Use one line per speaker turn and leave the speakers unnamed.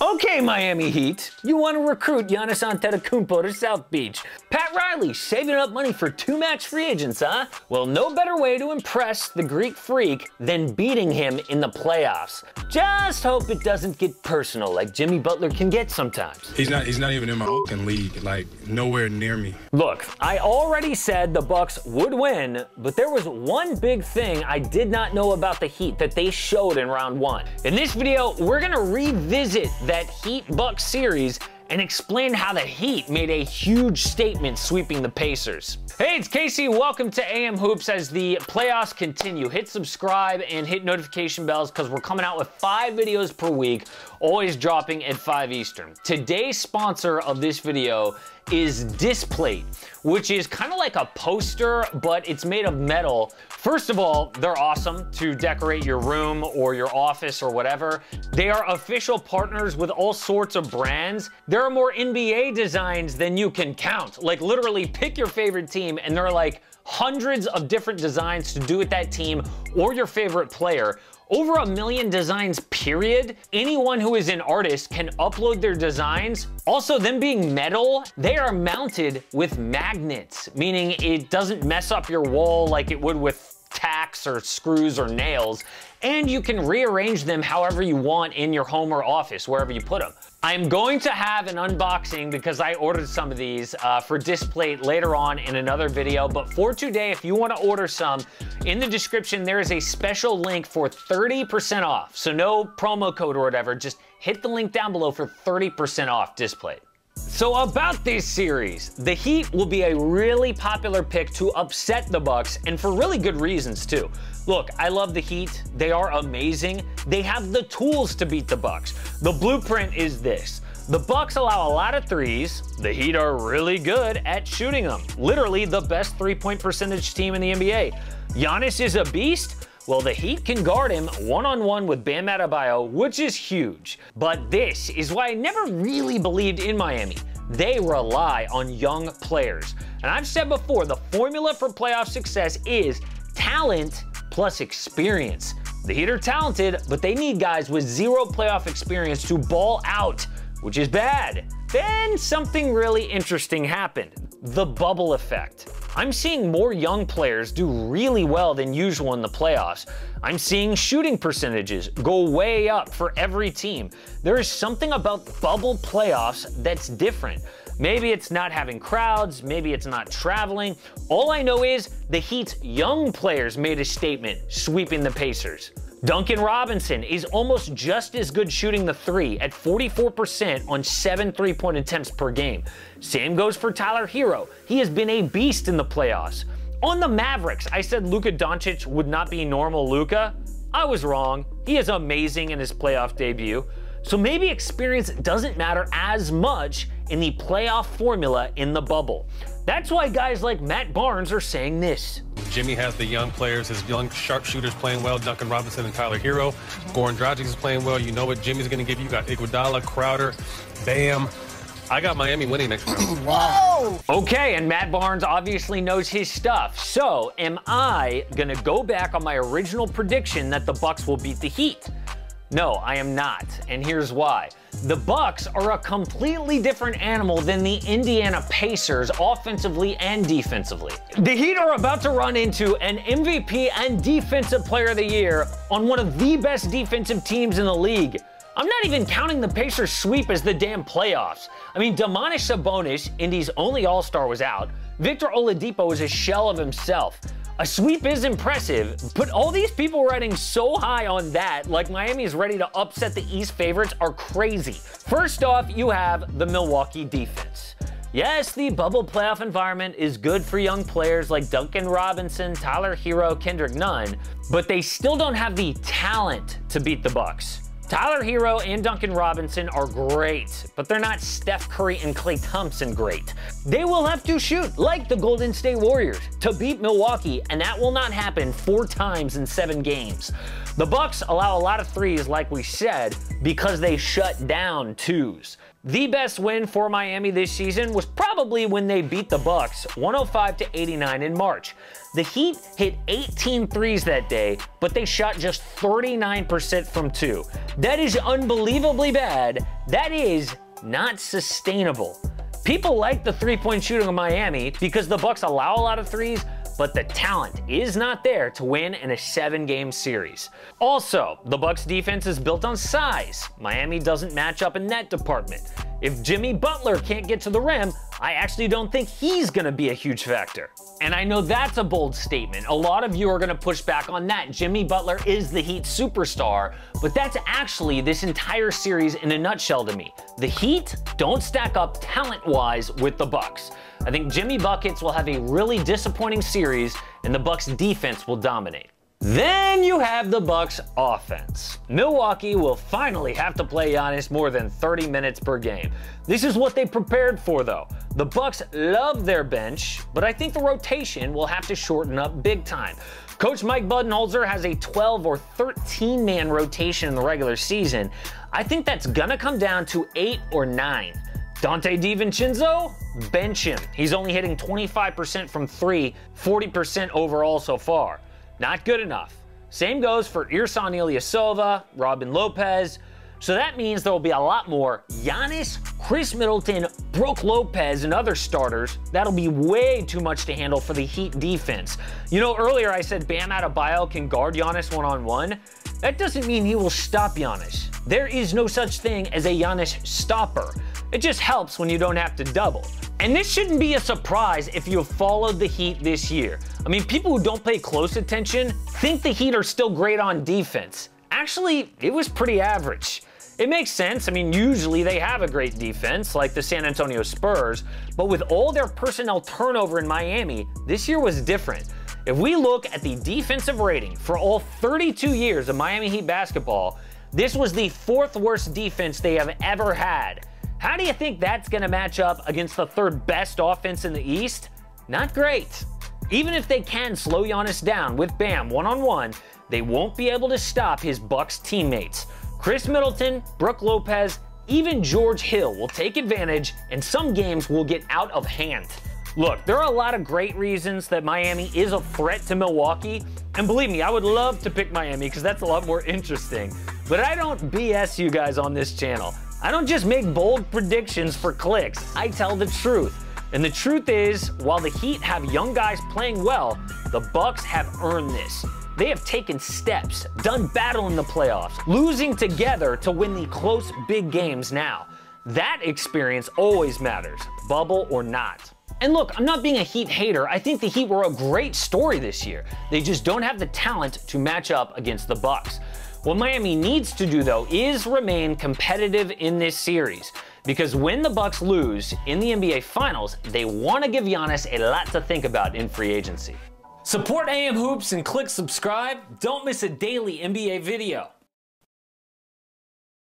Okay, Miami Heat, you want to recruit Giannis Antetokounmpo to South Beach. Pat Riley saving up money for 2 max free agents, huh? Well, no better way to impress the Greek freak than beating him in the playoffs. Just hope it doesn't get personal like Jimmy Butler can get sometimes.
He's not even in my fucking league, like nowhere near me.
Look, I already said the Bucks would win, but there was one big thing I did not know about the Heat that they showed in round 1. In this video, we're gonna revisit that Heat-Bucks series and explain how the Heat made a huge statement sweeping the Pacers. Hey, it's Casey. Welcome to AM Hoops as the playoffs continue. Hit subscribe and hit notification bells because we're coming out with 5 videos per week, always dropping at 5 Eastern. Today's sponsor of this video is Displate, which is kind of like a poster, but it's made of metal. First of all, they're awesome to decorate your room or your office or whatever. They are official partners with all sorts of brands. There are more NBA designs than you can count. Like literally pick your favorite team and there are like hundreds of different designs to do with that team or your favorite player. Over 1 million designs, period. Anyone who is an artist can upload their designs. Also, them being metal, they are mounted with magnets, meaning it doesn't mess up your wall like it would with tacks or screws or nails, and you can rearrange them however you want in your home or office, wherever you put them. I'm going to have an unboxing because I ordered some of these for Displate later on in another video, but for today, if you want to order some, in the description there is a special link for 30% off. So no promo code or whatever, just hit the link down below for 30% off Displate. So about this series, the Heat will be a really popular pick to upset the Bucks, and for really good reasons too. Look, I love the Heat. They are amazing. They have the tools to beat the Bucks. The blueprint is this. The Bucks allow a lot of threes. The Heat are really good at shooting them. Literally the best three-point percentage team in the NBA. Giannis is a beast. Well, the Heat can guard him one-on-one with Bam Adebayo, which is huge. But this is why I never really believed in Miami. They rely on young players. And I've said before, the formula for playoff success is talent plus experience. The Heat are talented, but they need guys with 0 playoff experience to ball out, which is bad. Then something really interesting happened. The bubble effect. I'm seeing more young players do really well than usual in the playoffs. I'm seeing shooting percentages go way up for every team. There is something about bubble playoffs that's different. Maybe it's not having crowds, maybe it's not traveling. All I know is the Heat's young players made a statement, sweeping the Pacers. Duncan Robinson is almost just as good shooting the 3 at 44% on 7 3-point attempts per game. Same goes for Tyler Hero. He has been a beast in the playoffs. On the Mavericks, I said Luka Doncic would not be normal Luka. I was wrong. He is amazing in his playoff debut. So maybe experience doesn't matter as much in the playoff formula in the bubble. That's why guys like Matt Barnes are saying this.
Jimmy has the young players, his young sharpshooters playing well, Duncan Robinson and Tyler Hero. Goran Dragic is playing well. You know what Jimmy's going to give you. You got Iguodala, Crowder, Bam. I got Miami winning next round.
Wow. Okay, and Matt Barnes obviously knows his stuff. So am I going to go back on my original prediction that the Bucks will beat the Heat? No, I am not, and here's why. The Bucks are a completely different animal than the Indiana Pacers offensively and defensively. The Heat are about to run into an MVP and Defensive Player of the Year on one of the best defensive teams in the league. I'm not even counting the Pacers sweep as the damn playoffs. I mean, Domantas Sabonis, Indy's only All-Star, was out. Victor Oladipo is a shell of himself. A sweep is impressive, but all these people riding so high on that, like Miami is ready to upset the East favorites, are crazy. First off, you have the Milwaukee defense. Yes, the bubble playoff environment is good for young players like Duncan Robinson, Tyler Hero, Kendrick Nunn, but they still don't have the talent to beat the Bucks. Tyler Hero and Duncan Robinson are great, but they're not Steph Curry and Klay Thompson great. They will have to shoot like the Golden State Warriors to beat Milwaukee, and that will not happen 4 times in 7 games. The Bucks allow a lot of threes, like we said, because they shut down twos. The best win for Miami this season was probably when they beat the Bucks 105-89 in March. The Heat hit 18 threes that day, but they shot just 39% from two. That is unbelievably bad. That is not sustainable. People like the three-point shooting of Miami because the Bucks allow a lot of threes, but the talent is not there to win in a 7-game series. Also, the Bucks defense is built on size. Miami doesn't match up in that department. If Jimmy Butler can't get to the rim, I actually don't think he's gonna be a huge factor. And I know that's a bold statement. A lot of you are gonna push back on that. Jimmy Butler is the Heat superstar, but that's actually this entire series in a nutshell to me. The Heat don't stack up talent-wise with the Bucks. I think Jimmy Buckets will have a really disappointing series, and the Bucks defense will dominate. Then you have the Bucks offense. Milwaukee will finally have to play Giannis more than 30 minutes per game. This is what they prepared for, though. The Bucks love their bench, but I think the rotation will have to shorten up big time. Coach Mike Budenholzer has a 12 or 13-man rotation in the regular season. I think that's gonna come down to 8 or 9. Dante DiVincenzo, bench him. He's only hitting 25% from three, 40% overall so far. Not good enough. Same goes for Ersan Ilyasova, Robin Lopez. So that means there will be a lot more Giannis, Chris Middleton, Brook Lopez, and other starters. That'll be way too much to handle for the Heat defense. You know, earlier I said Bam Adebayo can guard Giannis one-on-one. That doesn't mean he will stop Giannis. There is no such thing as a Giannis stopper. It just helps when you don't have to double. And this shouldn't be a surprise if you have followed the Heat this year. I mean, people who don't pay close attention think the Heat are still great on defense. Actually, it was pretty average. It makes sense. I mean, usually they have a great defense, like the San Antonio Spurs, but with all their personnel turnover in Miami, this year was different. If we look at the defensive rating for all 32 years of Miami Heat basketball, this was the 4th worst defense they have ever had. How do you think that's going to match up against the 3rd best offense in the East? Not great. Even if they can slow Giannis down with Bam one-on-one, they won't be able to stop his Bucks teammates. Chris Middleton, Brook Lopez, even George Hill will take advantage, and some games will get out of hand. Look, there are a lot of great reasons that Miami is a threat to Milwaukee, and believe me, I would love to pick Miami because that's a lot more interesting. But I don't BS you guys on this channel. I don't just make bold predictions for clicks. I tell the truth. And the truth is, while the Heat have young guys playing well, the Bucks have earned this. They have taken steps, done battle in the playoffs, losing together to win the close big games now. That experience always matters, bubble or not. And look, I'm not being a Heat hater. I think the Heat were a great story this year. They just don't have the talent to match up against the Bucks. What Miami needs to do, though, is remain competitive in this series. Because when the Bucks lose in the NBA Finals, they want to give Giannis a lot to think about in free agency. Support AM Hoops and click subscribe. Don't miss a daily NBA video.